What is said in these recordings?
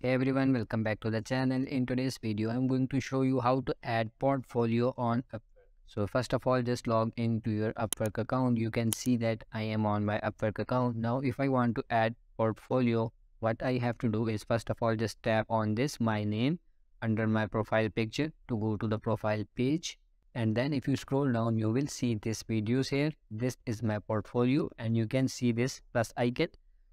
Hey everyone, welcome back to the channel. In today's video, I'm going to show you how to add portfolio on Upwork. So first of all, just log into your Upwork account. You can see that I am on my Upwork account. Now, if I want to add portfolio, what I have to do is first of all, just tap on this, my name, under my profile picture to go to the profile page. And then if you scroll down, you will see this videos here. This is my portfolio and you can see this plus icon.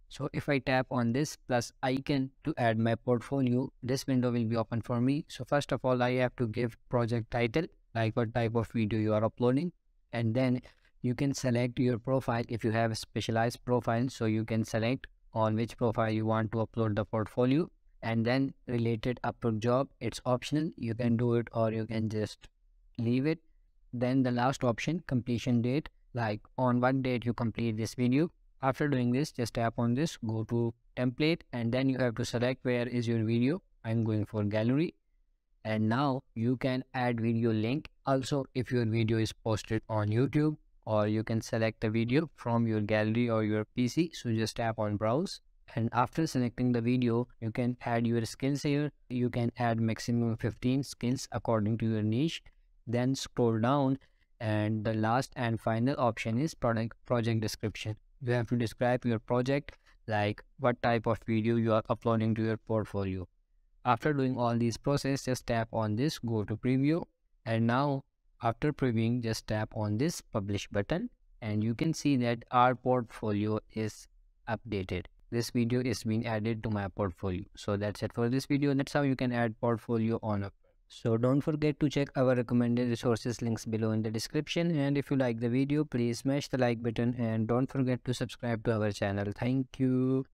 So if I tap on this plus icon to add my portfolio, this window will be open for me. So first of all, I have to give project title, like what type of video you are uploading. And then you can select your profile if you have a specialized profile. So you can select on which profile you want to upload the portfolio. And then related Upwork job, it's optional. You can do it or you can just leave it. Then the last option, completion date, like on what date you complete this video. After doing this, just tap on this, go to template, and then you have to select where is your video. I'm going for gallery. And now you can add video link. Also, if your video is posted on YouTube, or you can select the video from your gallery or your PC. So just tap on browse. And after selecting the video, you can add your skills here. You can add maximum 15 skills according to your niche. Then scroll down and the last and final option is project description. You have to describe your project, like what type of video you are uploading to your portfolio. After doing all these process, just tap on this, go to preview, and now after previewing, just tap on this publish button and you can see that our portfolio is updated. This video is being added to my portfolio. So that's it for this video. That's how you can add portfolio on Upwork. So don't forget to check our recommended resources links below in the description, and if you like the video, please smash the like button and don't forget to subscribe to our channel. Thank you.